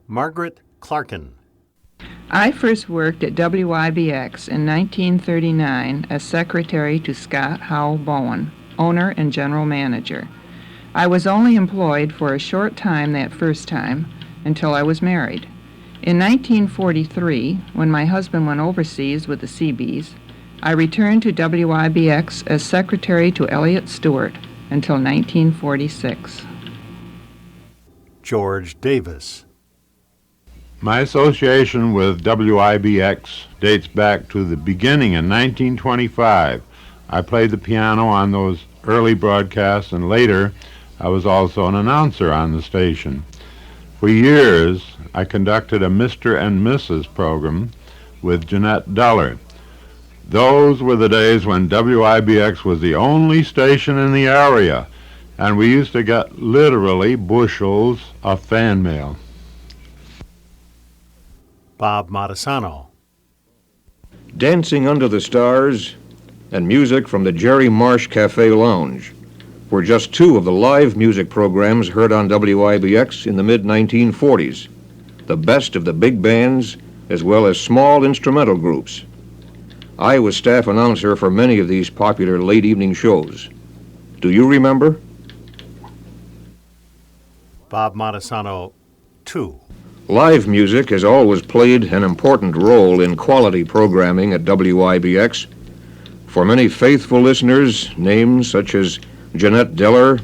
Margaret Clarkin. I first worked at WIBX in 1939 as secretary to Scott Howell Bowen, owner and general manager. I was only employed for a short time that first time, until I was married. In 1943, when my husband went overseas with the Seabees, I returned to WIBX as secretary to Elliott Stewart until 1946. George Davis. My association with WIBX dates back to the beginning in 1925. I played the piano on those early broadcasts, and later I was also an announcer on the station. For years, I conducted a Mr. and Mrs. program with Jeanette Deller. Those were the days when WIBX was the only station in the area, and we used to get literally bushels of fan mail. Bob Montesano. Dancing Under the Stars and music from the Jerry Marsh Cafe Lounge were just two of the live music programs heard on WIBX in the mid-1940s, the best of the big bands as well as small instrumental groups. I was staff announcer for many of these popular late evening shows. Do you remember? Bob Montesano, 2. Live music has always played an important role in quality programming at WIBX. For many faithful listeners, names such as Jeanette Deller,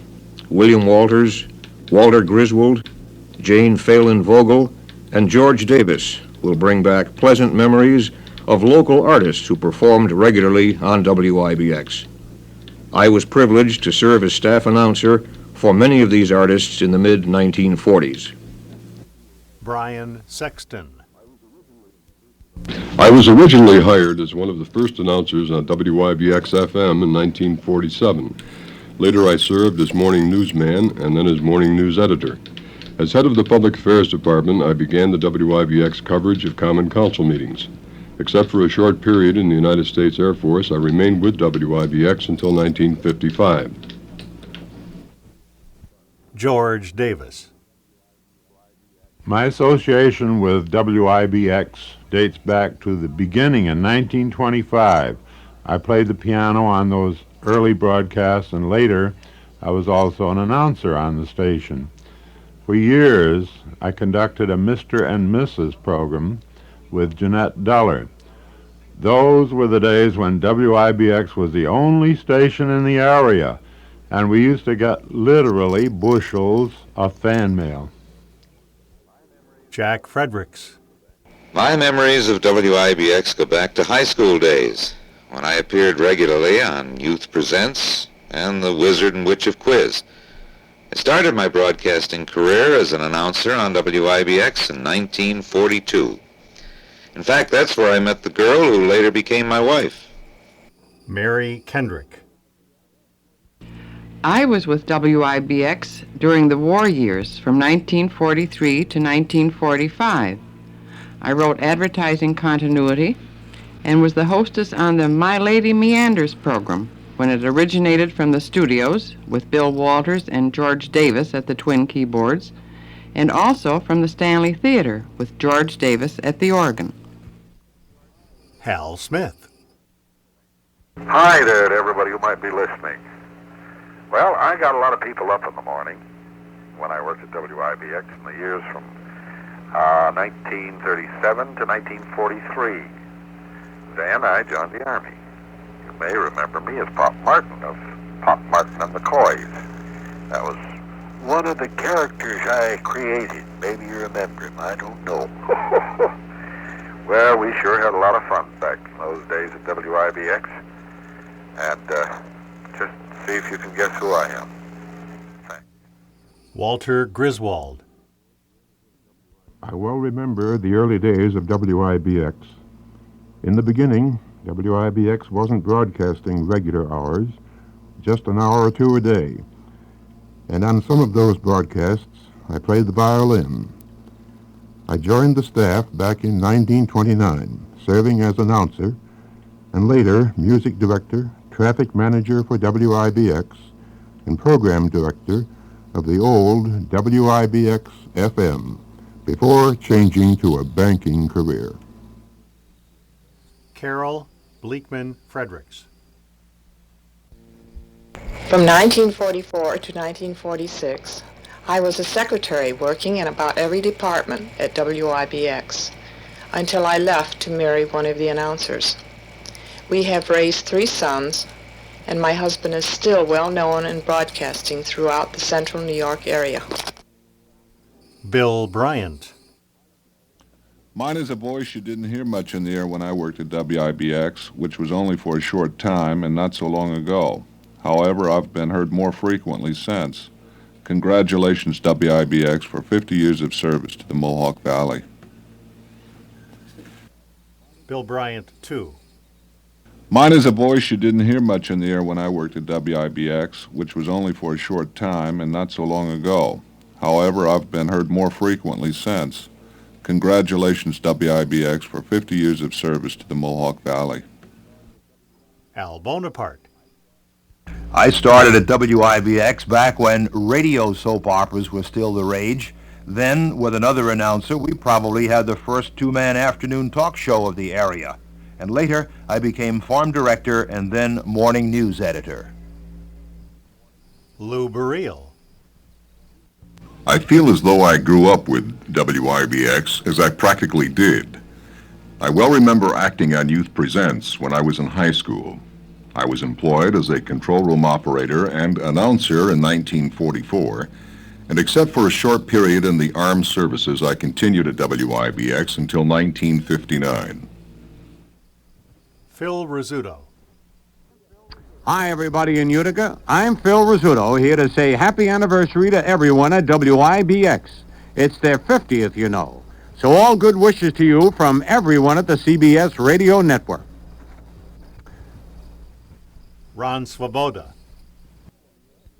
William Walters, Walter Griswold, Jane Phelan Vogel, and George Davis will bring back pleasant memories of local artists who performed regularly on WIBX. I was privileged to serve as staff announcer for many of these artists in the mid-1940s. Brian Sexton. I was originally hired as one of the first announcers on WIBX-FM in 1947. Later I served as morning newsman and then as morning news editor. As head of the Public Affairs Department, I began the WIBX coverage of Common Council meetings. Except for a short period in the United States Air Force, I remained with WIBX until 1955. George Davis. My association with WIBX dates back to the beginning in 1925. I played the piano on those early broadcasts, and later I was also an announcer on the station. For years, I conducted a Mr. and Mrs. program with Jeanette Deller. Those were the days when WIBX was the only station in the area, and we used to get literally bushels of fan mail. Jack Fredericks. My memories of WIBX go back to high school days, when I appeared regularly on Youth Presents and The Wizard and Witch of Quiz. I started my broadcasting career as an announcer on WIBX in 1942. In fact, that's where I met the girl who later became my wife. Mary Kendrick. I was with WIBX during the war years from 1943 to 1945. I wrote advertising continuity and was the hostess on the My Lady Meanders program when it originated from the studios with Bill Walters and George Davis at the twin keyboards, and also from the Stanley Theater with George Davis at the organ. Hal Smith. Hi there to everybody who might be listening. Well, I got a lot of people up in the morning when I worked at WIBX in the years from 1937 to 1943. Then I joined the Army. You may remember me as Pop Martin of Pop Martin and the Coys. That was one of the characters I created. Maybe you remember him. I don't know. Well, we sure had a lot of fun back in those days at WIBX. And just see if you can guess who I am. Thanks. Walter Griswold. I well remember the early days of WIBX. In the beginning, WIBX wasn't broadcasting regular hours, just an hour or two a day. And on some of those broadcasts, I played the violin. I joined the staff back in 1929, serving as announcer, and later music director, traffic manager for WIBX, and program director of the old WIBX-FM, before changing to a banking career. Carol Bleekman Fredericks. From 1944 to 1946, I was a secretary working in about every department at WIBX until I left to marry one of the announcers. We have raised 3 sons, and my husband is still well known in broadcasting throughout the central New York area. Bill Bryant. Mine is a voice you didn't hear much in the air when I worked at WIBX, which was only for a short time and not so long ago. However, I've been heard more frequently since. Congratulations, WIBX, for 50 years of service to the Mohawk Valley. Bill Bryant, 2. Mine is a voice you didn't hear much in the air when I worked at WIBX, which was only for a short time and not so long ago. However, I've been heard more frequently since. Congratulations, WIBX, for 50 years of service to the Mohawk Valley. Al Bonaparte. I started at WIBX back when radio soap operas were still the rage. Then, with another announcer, we probably had the first 2-man afternoon talk show of the area. And later, I became farm director and then morning news editor. Lou Burrell. I feel as though I grew up with WIBX, as I practically did. I well remember acting on Youth Presents when I was in high school. I was employed as a control room operator and announcer in 1944, and except for a short period in the armed services, I continued at WIBX until 1959. Phil Rizzuto. Hi, everybody in Utica. I'm Phil Rizzuto, here to say happy anniversary to everyone at WIBX. It's their 50th, you know. So all good wishes to you from everyone at the CBS Radio Network. Ron Swoboda.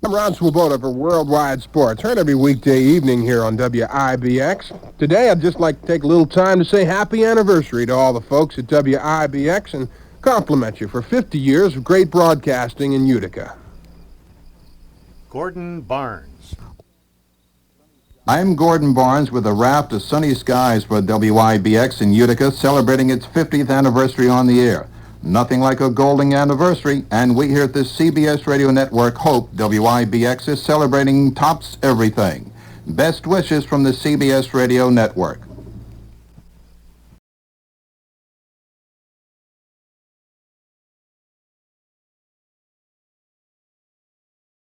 I'm Ron Swoboda for Worldwide Sports, heard every weekday evening here on WIBX. Today, I'd just like to take a little time to say happy anniversary to all the folks at WIBX and compliment you for 50 years of great broadcasting in Utica. Gordon Barnes. I'm Gordon Barnes with a raft of sunny skies for WIBX in Utica, celebrating its 50th anniversary on the air. Nothing like a golden anniversary, and we here at the CBS Radio Network hope WIBX is celebrating tops everything. Best wishes from the CBS Radio Network.